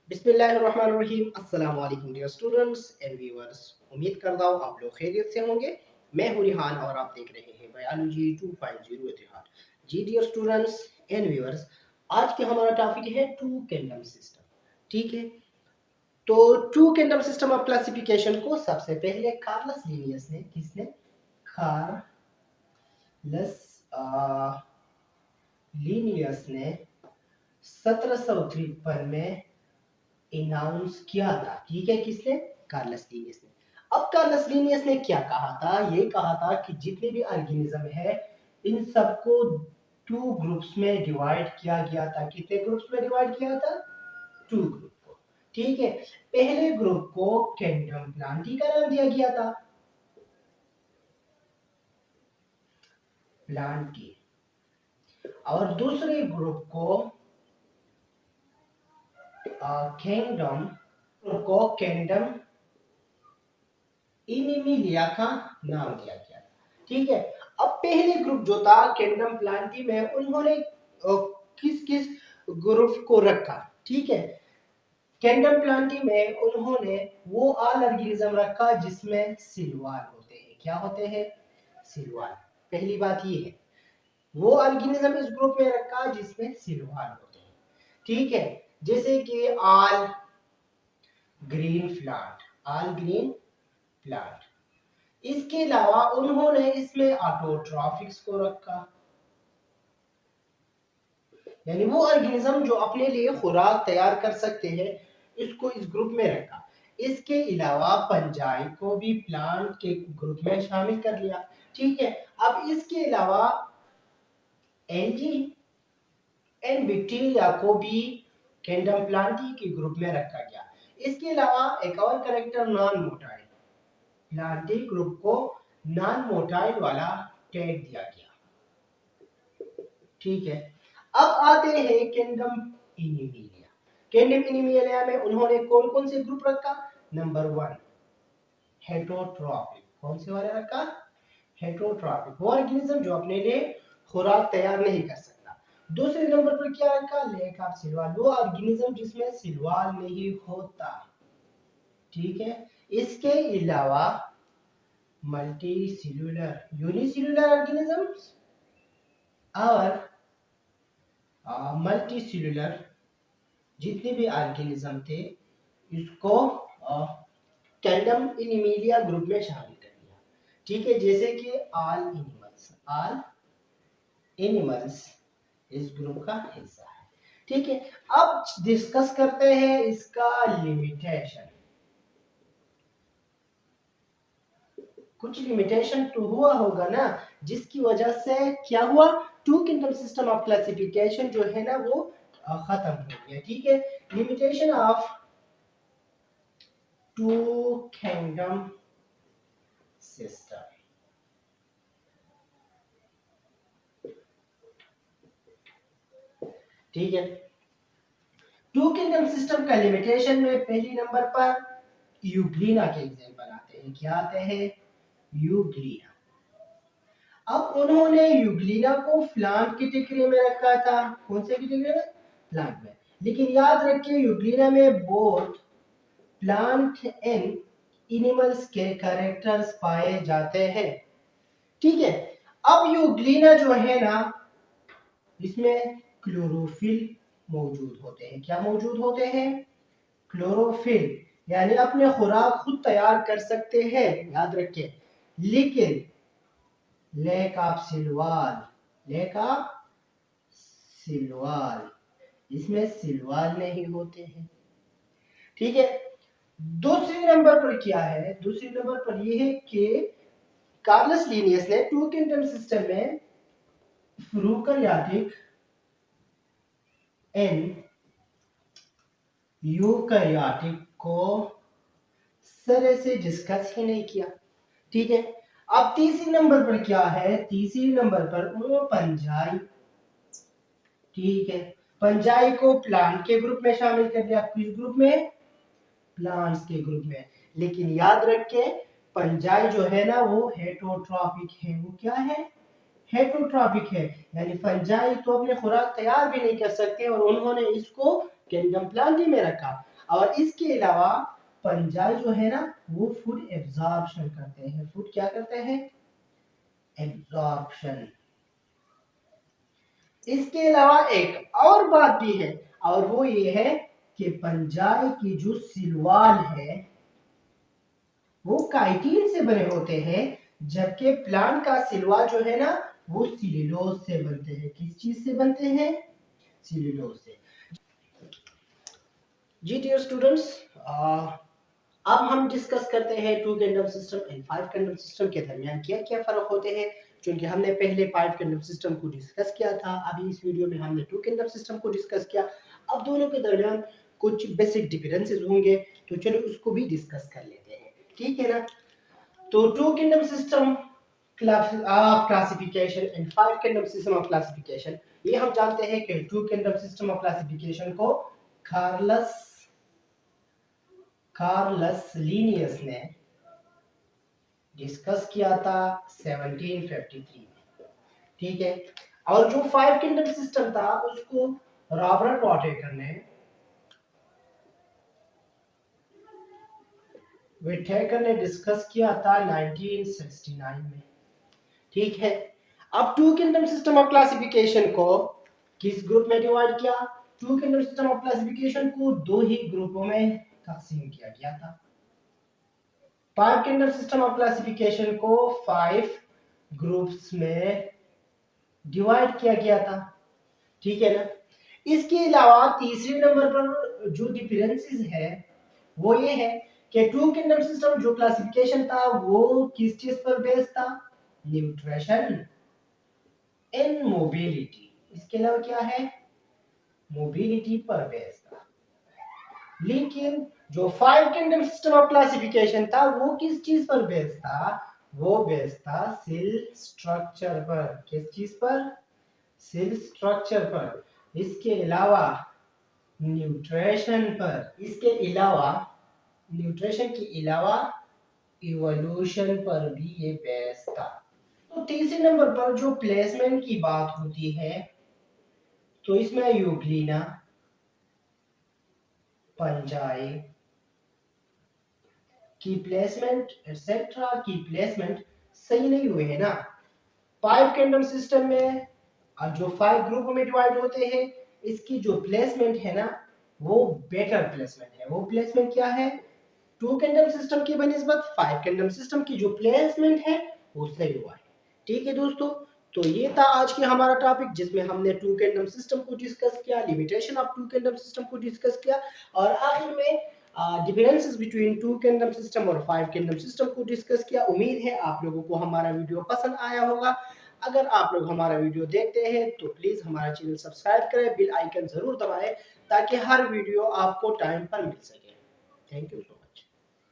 बिस्मिल्लाहिर्रहमानिर्रहीम। अस्सलाम वालेकुम डियर स्टूडेंट्स एंड व्यूअर्स। उम्मीद करता हूँ आप लोग खैरियत से होंगे। मैं हूँ रिहान और आप देख रहे हैं बायोलॉजी 2.0 इतिहाद। जी डियर स्टूडेंट्स एंड व्यूअर्स, आज के हमारा टॉपिक है टू किंगडम सिस्टम। ठीक है, तो two kingdom system of classification को सबसे पहले कार्लस लीनियस ने, किसने? कार्लस लीनियस ने 1753 में इनाउंस किया था। ठीक है, किसने? कार्लस लीनियस ने। अब कार्लस लीनियस ने क्या कहा था? ये कहा था कि जितने भी ऑर्गेनिज्म है इन सबको टू ग्रुप्स में डिवाइड किया गया था। कितने ग्रुप्स में डिवाइड किया था? टू ग्रुप को। ठीक है, पहले ग्रुप को किंगडम प्लांटी का नाम दिया गया था, प्लांटी, और दूसरे ग्रुप को किंगडम इनिमिलिया का नाम दिया गया। ठीक है, अब पहले ग्रुप जो था किंगडम प्लांटी में, उन्होंने किस किस ग्रुप को रखा? ठीक है, किंगडम प्लांटी में उन्होंने वो ऑल ऑर्गेनिज्म रखा जिसमें सिलवाल होते हैं। क्या होते हैं? सिलवाल। पहली बात ये है, वो ऑर्गेनिज्म इस ग्रुप में रखा जिसमें सिलवाल होते हैं। ठीक है, जैसे कि all green plant, all green plant. इसके अलावा उन्होंने इसमें ऑटोट्रॉफिक्स को रखा, यानी वो ऑर्गेनिज्म जो अपने लिए खुराक तैयार कर सकते हैं, इसको इस ग्रुप में रखा। इसके अलावा पंजाई को भी प्लांट के ग्रुप में शामिल कर लिया। ठीक है, अब इसके अलावा एंजी एंड बैक्टीरिया को भी किंगडम प्लांटी के ग्रुप में रखा गया। इसके अलावा एक और character non motile, Plantae group को नॉन मोटाइल वाला टैग दिया गया। ठीक है, अब आते हैं किंगडम इनिमिलिया। किंगडम इनिमिलिया में उन्होंने कौन कौन से ग्रुप रखा? Number 1 heterotrophic. कौन से वाले रखा? हेटरोट्रॉपिक, वो ऑर्गेनिज्म जो अपने लिए खुराक तैयार नहीं कर सकता। दूसरे नंबर पर क्या रखा? लैक ऑफ सिलवाल, वो ऑर्गेनिज्म जिसमें सिलवाल नहीं होता। ठीक है, इसके अलावा मल्टी सेल्यूलर यूनिसेल्यूलर ऑर्गेनिजम्स और मल्टी सेल्यूलर जितने भी ऑर्गेनिज्म थे, इसको किंगडम इनिमिलिया ग्रुप में शामिल कर दिया। ठीक है, जैसे कि ऑल एनिमल्स इस ग्रुप का हिस्सा है। ठीक है, अब डिस्कस करते हैं इसका लिमिटेशन। कुछ लिमिटेशन तो हुआ होगा ना, जिसकी वजह से क्या हुआ? Two kingdom system of classification जो है ना, वो खत्म हो गया। ठीक है, limitation of two kingdom system. ठीक है, टू किंगडम सिस्टम का लिमिटेशन में पहली नंबर पर यूग्लिना के एग्जांपल आते हैं। क्या आते हैं? यूग्लिना। अब उन्होंने यूग्लिना को प्लांट कैटेगरी में रखा था। कौन से कैटेगरी में? प्लांट में। लेकिन याद रखिए, यूग्लिना में बोथ प्लांट एंड एनिमल्स के कैरेक्टर्स पाए जाते हैं। ठीक है, अब यूग्लिना जो है ना, इसमें क्लोरोफिल मौजूद होते हैं। क्या मौजूद होते हैं? क्लोरोफिल, यानी अपने खुराक खुद तैयार कर सकते हैं, याद रखिए। लेकिन lack of cell wall, lack of cell wall, इसमें सिलवाल नहीं होते हैं। ठीक है, दूसरे नंबर पर क्या है? दूसरे नंबर पर यह है कि कार्लस लीनियस ने टू किंगडम सिस्टम में प्रोकैरियोटिक एंड यूकैरियोटिक को सर से डिस्कस ही नहीं किया। ठीक है, अब तीसरी नंबर पर क्या है? तीसरी नंबर पर वो पंजाई। ठीक है, पंजाई को प्लांट के ग्रुप में शामिल कर दिया। किस ग्रुप में? प्लांट्स के ग्रुप में। लेकिन याद रखें, पंजाई जो है ना, वो हेटरोट्रॉपिक है। वो क्या है? हेटरोट्रॉपिक है, यानी फंजाई तो अपने खुराक तैयार भी नहीं कर सकते, और उन्होंने इसको किंगडम प्लांटी में रखा। और इसके अलावा पंजाई जो है ना वो फूड एब्जॉर्प्शन करते हैं। फूड क्या करते हैं? एब्जॉर्प्शन। इसके अलावा एक और बात भी है, और वो ये है कि पंजाई की जो सिलवाल है वो काइटिन से बने होते हैं, जबकि प्लांट का सिलवा जो है ना वो सिल्यूलोज से बनते हैं। किस चीज से बनते हैं? सिल्यूलोज से। जी डियर स्टूडेंट्स, अब हम डिस्कस करते हैं two kingdom system and five kingdom system के दरमियान क्या क्या फर्क होते हैं, क्योंकि हमने पहले फाइव किंगडम सिस्टम को डिस्कस किया था। अभी इस वीडियो में हमने टू किंगडम सिस्टम को डिस्कस किया। अब दोनों के दरमियान कुछ बेसिक डिफरेंसेस होंगे, तो चलो उसको भी डिस्कस कर लेते हैं, ठीक है ना। तो two kingdom system classification and five kingdom system of classification, ये हम जानते हैं कि two kingdom system of classification को कार्लस लीनियस ने डिस्कस किया था 1753 में, ठीक है। और जो फाइव किंगडम सिस्टम था उसको रॉबर्ट विटेकर ने डिस्कस किया था 1969 में, ठीक है। अब two kingdom system of classification को किस ग्रुप में डिवाइड किया? Two kingdom system of classification को दो ही ग्रुपों में तकसीम किया गया था। Five kingdom system of classification को 5 ग्रुप्स में डिवाइड किया गया था, ठीक है ना। इसके अलावा तीसरे नंबर पर जो डिफरेंसेस है वो ये है कि टू किंगडम सिस्टम जो क्लासिफिकेशन था वो किस चीज पर बेस्ड था? Nutrition and mobility. इसके अलावा क्या है? मोबिलिटी पर बेस्ड था। लेकिन जो five kingdom system of classification था वो किस चीज पर बेस्ड था? वो बेस्ड था सेल स्ट्रक्चर पर। किस चीज पर? सेल स्ट्रक्चर पर। इसके अलावा न्यूट्रिशन पर। इसके अलावा न्यूट्रिशन के अलावा इवोल्यूशन पर भी ये बेस्ड था। तो तीसरे नंबर पर जो प्लेसमेंट की बात होती है तो इसमें यूग्लिना, पंजाई की प्लेसमेंट एटसेट्रा की प्लेसमेंट सही नहीं हुए है ना। फाइव किंगडम सिस्टम में और जो 5 ग्रुप में डिवाइड होते हैं इसकी जो प्लेसमेंट है ना वो बेटर प्लेसमेंट है। वो प्लेसमेंट क्या है? टू किंगडम सिस्टम की बनिस्बत फाइव किंगडम सिस्टम की जो प्लेसमेंट है वो सही हुआ है, ठीक है दोस्तों। तो ये था आज के हमारा टॉपिक जिसमें हमने टू किंगडम सिस्टम को डिस्कस किया, limitation of two kingdom system को डिस्कस किया, और आखिर में differences between two kingdom system और फाइव किंगडम सिस्टम को डिस्कस किया। उम्मीद है आप लोगों को हमारा वीडियो पसंद आया होगा। अगर आप लोग हमारा वीडियो देखते हैं तो प्लीज हमारा चैनल सब्सक्राइब करें, बेल आइकन जरूर दबाएं ताकि हर वीडियो आपको टाइम पर मिल सके। Thank you.